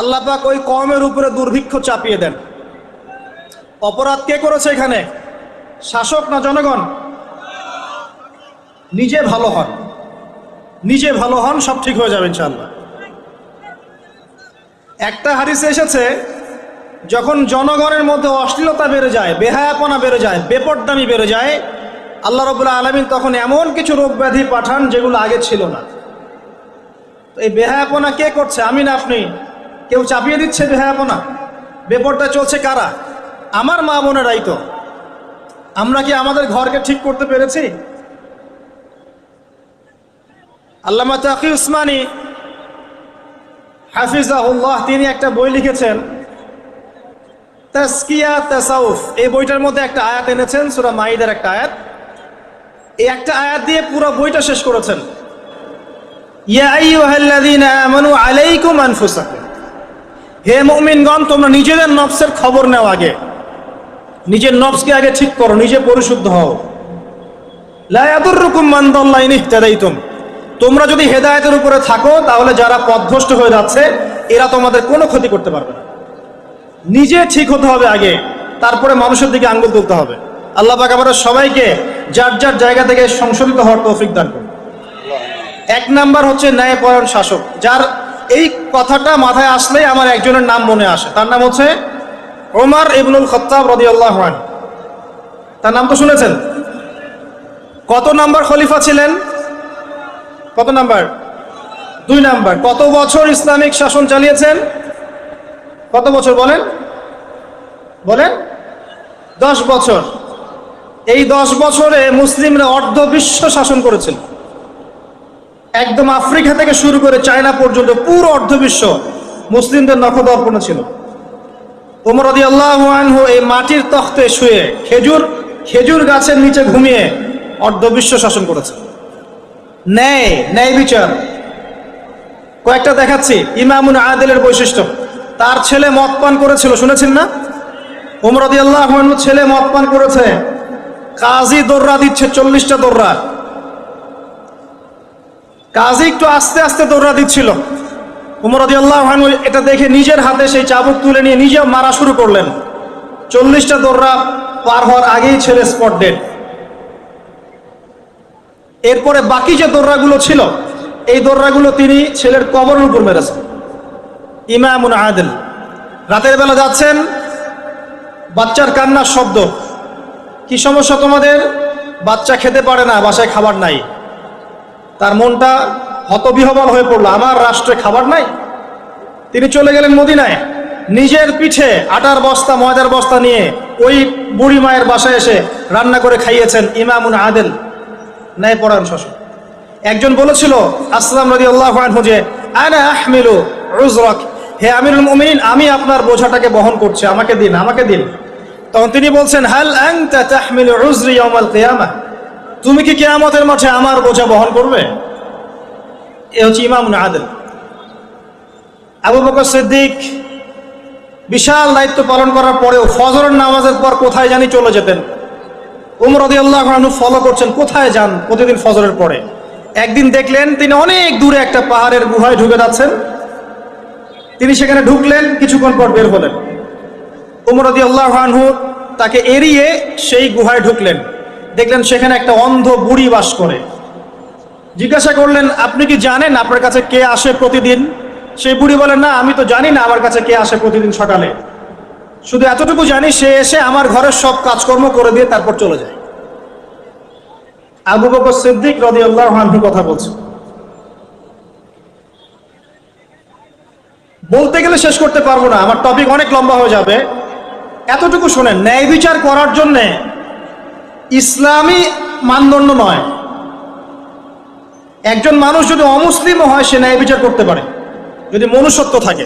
আল্লাহ পাক ওই কওমের উপরে দুর্ভিক্ষ চাপিয়ে দেন। অপরাধ কে করেছে এখানে? শাসক না জনগণ? নিজে ভালো হন, নিজে ভালো হন, সব ঠিক হয়ে যাবে ইনশাআল্লাহ। একটা হাদিসে এসেছে, যখন জনগণের মধ্যে অশ্লীলতা বেড়ে যায়, বেহায়াপনা বেড়ে যায়, বেপরদামি বেড়ে যায়, আল্লাহ রাব্বুল আলামিন তখন এমন কিছু রোগ ব্যাধি পাঠান যেগুলো আগে ছিল না। এই বেহায়াপনা কে করছে? আমি না আপনি? কেউ চাপিয়ে দিচ্ছে বেহায়াপনা? বেপরদা চলছে কারা? আমার মা বোনেরাই তো। আমরা কি আমাদের ঘরকে ঠিক করতে পেরেছি? আল্লামা তাকি উসমানী হাফিজাহুল্লাহ তিনি একটা বই লিখেছেন, তাসকিয়া তাসাউফ। এই বইটার মধ্যে একটা আয়াত এনেছেন, সূরা মাইদার একটা আয়াত। এই একটা আয়াত দিয়ে পুরো বইটা শেষ করেছেন। ইয়া আইয়ুহাল্লাযীনা আমানু আলাইকুম আনফুসাকুম, হে মুমিনগণ তোমরা নিজেদের নফসের খবর নাও, আগে নিজের নফসকে আগে ঠিক করো, নিজে পরিশুদ্ধ হও। লা ইয়াদুররুকুম মান দাল্লা ইন ইহতাদাইতুম, তোমরা যদি হেদায়েতের উপরে থাকো তাহলে যারা পথভ্রষ্ট হয়ে যাচ্ছে এরা তোমাদের কোনো ক্ষতি করতে পারবে না। নিজে ঠিক হতে হবে আগে, তারপরে মানুষের দিকে আঙ্গুল তুলতে হবে। আল্লাহ পাক আমাদের সবাইকে যার যার জায়গা থেকে সংশোধিত হওয়ার তৌফিক দান করুন। এক নাম্বার হচ্ছে ন্যায়পরায়ণ শাসক, যার এই কথাটা মাথায় আসলেই আমার একজনের নাম মনে আসে। তার নাম হচ্ছে ওমর ইবনুল খাত্তাব রাদিয়াল্লাহু আনহু। তার নাম তো শুনেছেন। কত নাম্বার খলিফা ছিলেন? কত নাম্বার? 2 নাম্বার। কত বছর ইসলামিক শাসন চালিয়েছেন? কত বছর বলেন? বলেন? 10 বছর। এই 10 বছরে মুসলিমরা অর্ধ বিশ্ব শাসন করেছিল। একদম আফ্রিকা থেকে শুরু করে চায়না পর্যন্ত পুরো অর্ধবিশ্ব মুসলিমদের নখদর্পণে ছিল। ওমর রাদিয়াল্লাহু আনহু এই মাটির তখতে শুয়ে খেজুর গাছের নিচে ঘুমিয়ে অর্ধবিশ্ব শাসন করেছে। ন্যায় বিচার। কয়েকটা দেখাচ্ছি। ইমামুন আদিলের বৈশিষ্ট্য, তার ছেলে মদ পান করেছিল, শুনেছেন না? ওমর রাদিয়াল্লাহু আনহু ছেলে মদ পান করেছে, কাজী দৌড়া দিচ্ছে 40টা দৌড়া। কাজী একটু আস্তে আস্তে দৌড়া দিচ্ছিল। ওমর রাদিয়াল্লাহু আনহু এটা দেখে নিজের হাতে সেই চাবুক তুলে নিয়ে নিজেও মারা শুরু করলেন। 40টা দৌড়া পার হওয়ার আগেই ছেলে স্পট ডেড। এরপরে বাকি যে দৌড়াগুলো ছিল, এই দৌড়াগুলো তিনি ছেলের কবরের উপর মেরেছেন। ইমামুন আদিল। রাতের বেলা যাচ্ছেন, বাচ্চার কান্নার শব্দ। কি সমস্যা তোমাদের? বাচ্চা খেতে পারে না, বাসায় খাবার নাই। তার মনটা হতবিহ্বল হয়ে পড়লো, আমার রাষ্ট্রে খাবার নাই। তিনি চলে গেলেন মদিনায়, নিজের পিঠে আটার বস্তা ময়দার বস্তা নিয়ে ওই বুড়ি মায়ের বাসায় এসে রান্না করে খাইয়েছেন। ইমামুন আদিল, ন্যায়পরায়ণ শাসক। একজন বলেছিল আসলাম রাদিয়াল্লাহু আনহু যে আনা আহমিলু উযরাক, হে আমিরুল মুমিনিন আমি আপনার বোঝাটাকে বহন করছি, আমাকে দিন, আমাকে দিন। তখন তিনি বলছেন হাল আনতা তাহমিলু উযরি ইয়াউমাল কিয়ামাহ, তুমি কি কিয়ামতের মাঠে আমার বোঝা বহন করবে? এ হচ্ছে ইমামুন আদিল। আবু বকর সিদ্দিক বিশাল দায়িত্ব পালন করার পরেও ফজরের নামাজের পর কোথায় জানি চলে যেতেন। ওমর রাদিয়াল্লাহু আনহু ফলো করছেন, কোথায় যান প্রতিদিন ফজরের পরে। একদিন দেখলেন তিনি অনেক দূরে একটা পাহাড়ের গুহায় ঢুকে যাচ্ছেন। তিনি সেখানে ঢুকলেন, কিছুক্ষণ পর বের হলেন। ওমর রাদিয়াল্লাহু আনহু তাকে এড়িয়ে সেই গুহায় ঢুকলেন। দেখলেন সেখানে একটা অন্ধ বুড়ি বাস করে। জিজ্ঞাসা করলেন আপনি কি জানেন আপনার কাছে কে আসে প্রতিদিন? সেই বুড়ি বলেন না, আমি তো জানি না আমার কাছে কে আসে প্রতিদিন সকালে, শুধু এতটুকু জানি সে এসে আমার ঘরের সব কাজকর্ম করে দিয়ে তারপর চলে যায়। আবু বকর সিদ্দিক রাদিয়াল্লাহু আনহু কথা বলছে। বলতে গেলে শেষ করতে পারবো না, আমার টপিক অনেক লম্বা হয়ে যাবে। এতটুকু শোনেন, ন্যায় বিচার করার জন্যে ইসলামী মানদণ্ড নয়। একজন মানুষ যদি অমুসলিমও হয় সে ন্যায় বিচার করতে পারে যদি মনুষ্যত্ব থাকে।